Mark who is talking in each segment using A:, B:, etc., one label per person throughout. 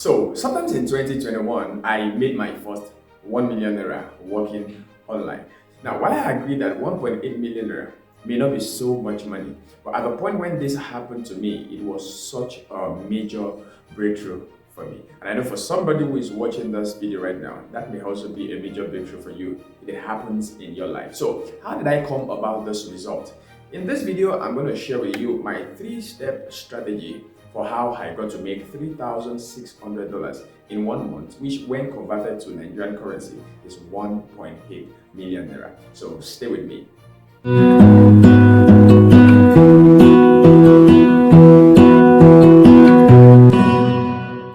A: So, sometimes in 2021, I made my first 1 million naira working online. Now, while I agree that 1.8 million naira may not be so much money, but at the point when this happened to me, it was such a major breakthrough for me. And I know for somebody who is watching this video right now, that may also be a major breakthrough for you if it happens in your life. So, how did I come about this result? In this video, I'm going to share with you my 3-step strategy for how I got to make $3,600 in 1 month, which when converted to Nigerian currency is 1.8 million naira. So stay with me.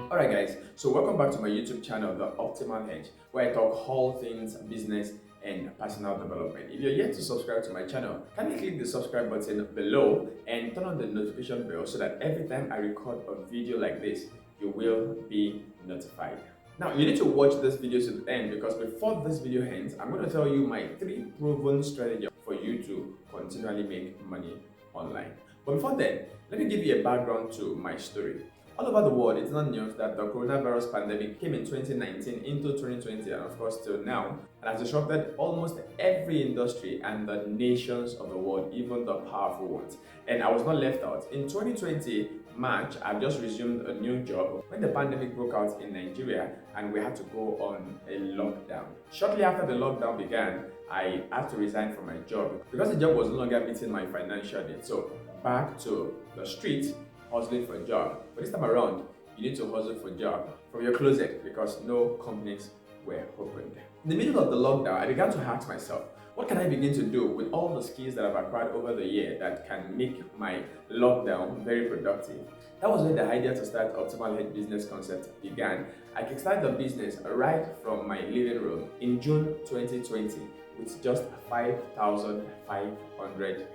A: Alright guys, so welcome back to my YouTube channel, The Optimal Hedge, where I talk all things business and personal development. If you're yet to subscribe to my channel, kindly click the subscribe button below and turn on the notification bell so that every time I record a video like this, you will be notified. Now, you need to watch this video to the end because before this video ends, I'm going to tell you my 3 proven strategies for you to continually make money online. But before then, let me give you a background to my story. All over the world, it's not news that the coronavirus pandemic came in 2019 into 2020 and of course till now, and has disrupted almost every industry and the nations of the world, even the powerful ones. And I was not left out. In 2020 March, I've just resumed a new job when the pandemic broke out in Nigeria and we had to go on a lockdown. Shortly after the lockdown began, I had to resign from my job because the job was no longer meeting my financial needs. So back to the streets, hustling for a job. But this time around, you need to hustle for a job from your closet because no companies were opened. In the middle of the lockdown, I began to ask myself, what can I begin to do with all the skills that I've acquired over the year that can make my lockdown very productive? That was when the idea to start Optimal Hedge business concept began. I kickstarted the business right from my living room in June 2020 with just 5,500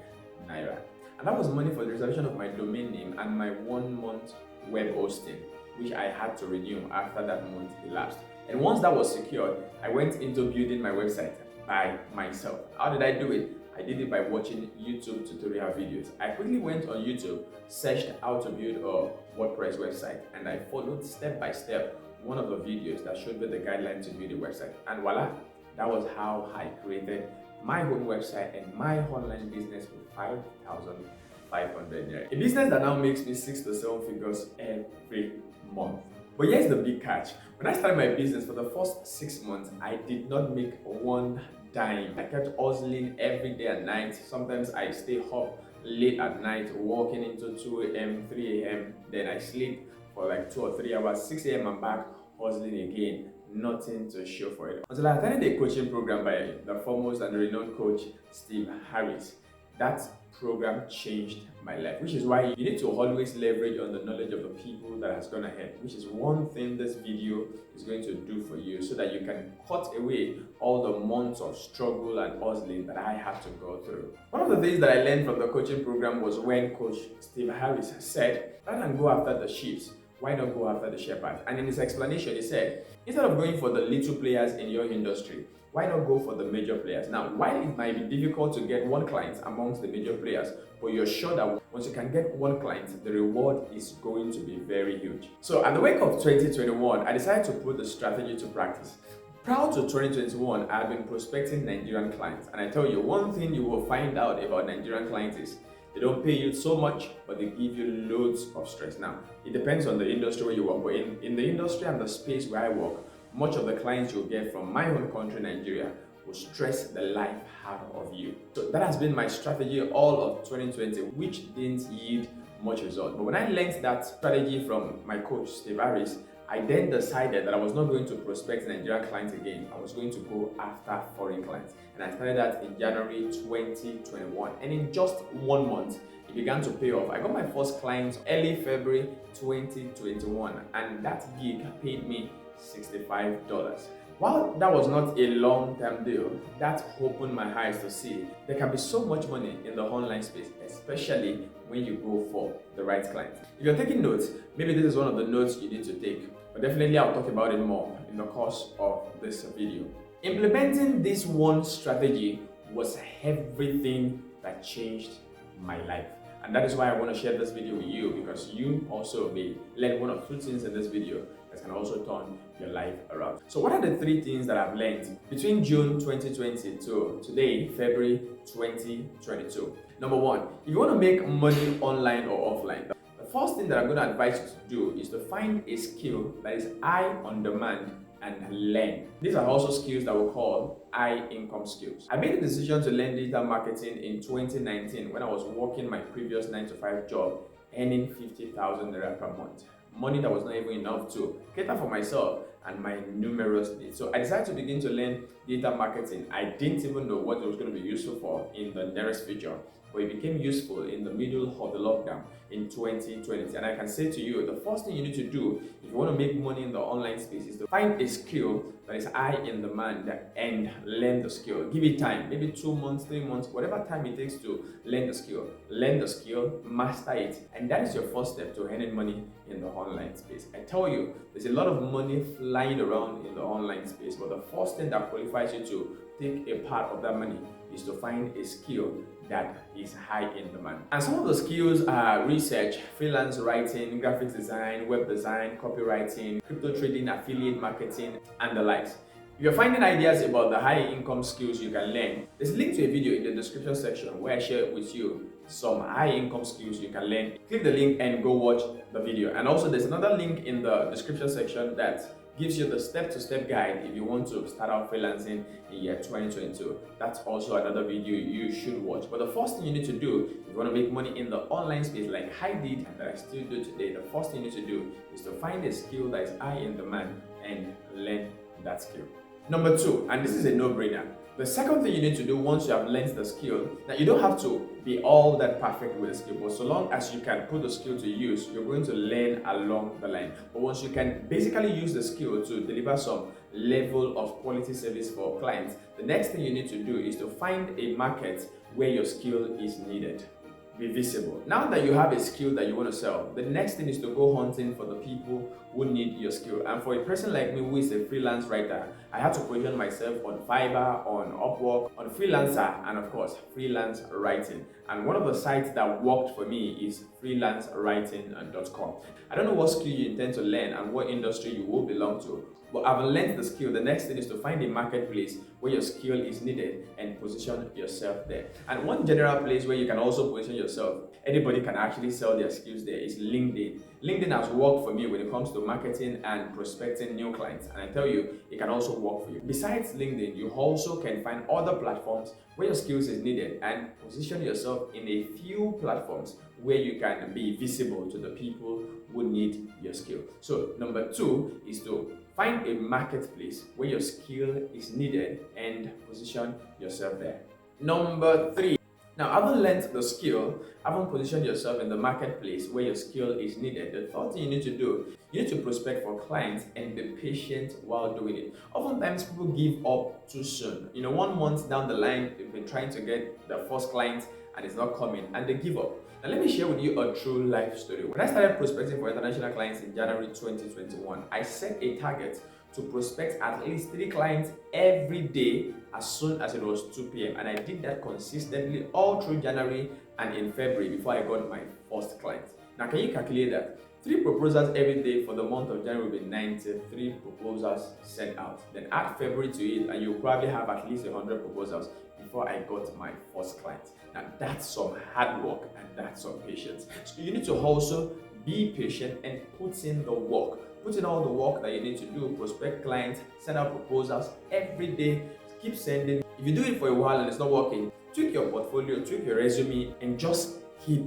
A: naira. And that was money for the reservation of my domain name and my 1-month web hosting, which I had to renew after that month elapsed. And once that was secured, I went into building my website by myself. How did I do it? I did it by watching YouTube tutorial videos. I quickly went on YouTube, searched how to build a WordPress website, and I followed step by step one of the videos that showed me the guidelines to build a website. And voila, that was how I created my own website and my online business with 5,500 naira. A business that now makes me 6 to 7 figures every month. But here's the big catch. When I started my business for the first 6 months, I did not make one dime. I kept hustling every day and night. Sometimes I stay up late at night, working into 2 a.m., 3 a.m. Then I sleep for like 2 or 3 hours. 6 a.m. I'm back hustling again. Nothing to show for it. Until I attended a coaching program by the foremost and renowned coach, Steve Harris. That program changed my life, which is why you need to always leverage on the knowledge of the people that has gone ahead, which is one thing this video is going to do for you so that you can cut away all the months of struggle and hustling that I had to go through. One of the things that I learned from the coaching program was when Coach Steve Harris said, rather than go after the sheep, why not go after the shepherd? And in his explanation, he said, instead of going for the little players in your industry, why not go for the major players? Now, while it might be difficult to get one client amongst the major players, but you're sure that once you can get one client, the reward is going to be very huge. So at the wake of 2021, I decided to put the strategy to practice. Prior to 2021, I've been prospecting Nigerian clients, and I tell you, one thing you will find out about Nigerian clients is they don't pay you so much, but they give you loads of stress. Now, it depends on the industry where you work, but in the industry and the space where I work, much of the clients you'll get from my home country, Nigeria, will stress the life out of you. So that has been my strategy all of 2020, which didn't yield much result. But when I learned that strategy from my coach, Steve Harris, I then decided that I was not going to prospect Nigerian clients again. I was going to go after foreign clients. And I started that in January 2021. And in just 1 month, it began to pay off. I got my first client early February 2021, and that gig paid me $65. While that was not a long-term deal, that opened my eyes to see there can be so much money in the online space, especially when you go for the right client. If you're taking notes, maybe this is one of the notes you need to take, but definitely I'll talk about it more in the course of this video. Implementing this one strategy was everything that changed my life. And that is why I want to share this video with you, because you also may learn one or two things in this video that can also turn your life around. So what are the 3 things that I've learned between June 2020 to today, February 2022? Number 1, if you want to make money online or offline, the first thing that I'm going to advise you to do is to find a skill that is high on demand and learn. These are also skills that we call high income skills. I made the decision to learn digital marketing in 2019 when I was working my previous 9-to-5 job, earning 50,000 naira per month. Money that was not even enough to cater for myself and my numerous needs. So I decided to begin to learn digital marketing. I didn't even know what it was going to be useful for in the nearest future, but it became useful in the middle of the lockdown in 2020. And I can say to you, the first thing you need to do if you want to make money in the online space is to find a skill that is high in demand and learn the skill. Give it time, maybe 2 months, 3 months, whatever time it takes to learn the skill. Learn the skill, master it, and that is your first step to earning money in the online space. I tell you, there's a lot of money flying around in the online space, but the first thing that qualifies you to take a part of that money is to find a skill that is high in demand. And some of the skills are research, freelance writing, graphics design, web design, copywriting, crypto trading, affiliate marketing, and the likes. If you're finding ideas about the high income skills you can learn, there's a link to a video in the description section where I share with you some high income skills you can learn. Click the link and go watch the video. And also there's another link in the description section that gives you the step-to-step guide if you want to start out freelancing in year 2022. That's also another video you should watch. But the first thing you need to do if you want to make money in the online space like I did and that I still do today, the first thing you need to do is to find a skill that is high in demand and learn that skill. Number 2, and this is a no-brainer. The second thing you need to do once you have learned the skill, now you don't have to be all that perfect with the skill, but so long as you can put the skill to use, you're going to learn along the line. But once you can basically use the skill to deliver some level of quality service for clients, the next thing you need to do is to find a market where your skill is needed. Be visible. Now that you have a skill that you want to sell, the next thing is to go hunting for the people who need your skill. And for a person like me who is a freelance writer, I had to position myself on Fiverr, on Upwork, on Freelancer, and of course, freelance writing. And one of the sites that worked for me is freelancewriting.com. I don't know what skill you intend to learn and what industry you will belong to, but I've learned the skill. The next thing is to find a marketplace where your skill is needed and position yourself there. And one general place where you can also position yourself, anybody can actually sell their skills there, is LinkedIn. LinkedIn has worked for me when it comes to marketing and prospecting new clients. And I tell you, it can also work for you. Besides LinkedIn, you also can find other platforms where your skills is needed and position yourself in a few platforms where you can be visible to the people who need your skill. So number 2 is to find a marketplace where your skill is needed and position yourself there. Number 3. Now, having learned the skill, having positioned yourself in the marketplace where your skill is needed, the third thing you need to do, you need to prospect for clients and be patient while doing it. Oftentimes, people give up too soon. 1 month down the line, they've been trying to get their first client and it's not coming, and they give up. Now, let me share with you a true life story. When I started prospecting for international clients in January 2021, I set a target to prospect at least 3 clients every day as soon as it was 2 p.m. And I did that consistently all through January and in February before I got my first client. Now, can you calculate that? 3 proposals every day for the month of January will be 93 proposals sent out. Then add February to it and you'll probably have at least 100 proposals before I got my first client. Now, that's some hard work and that's some patience. So you need to also be patient and put in the work. Put in all the work that you need to do, prospect clients, send out proposals every day, keep sending. If you do it for a while and it's not working, tweak your portfolio, tweak your resume, and just keep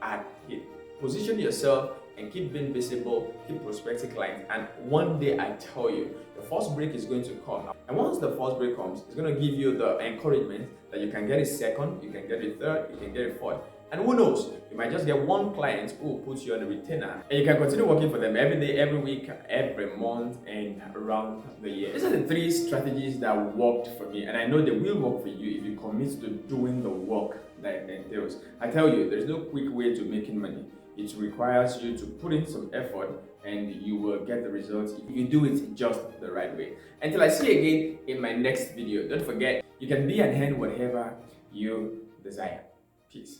A: at it. Position yourself and keep being visible, keep prospecting clients, and one day I tell you, the first break is going to come. And once the first break comes, it's going to give you the encouragement that you can get a second, you can get a third, you can get a fourth. And who knows, you might just get one client who puts you on a retainer and you can continue working for them every day, every week, every month, and around the year. These are the 3 strategies that worked for me, and I know they will work for you if you commit to doing the work that it entails. I tell you, there's no quick way to making money. It requires you to put in some effort and you will get the results if you do it just the right way. Until I see you again in my next video, don't forget, you can be and earn whatever you desire. Peace.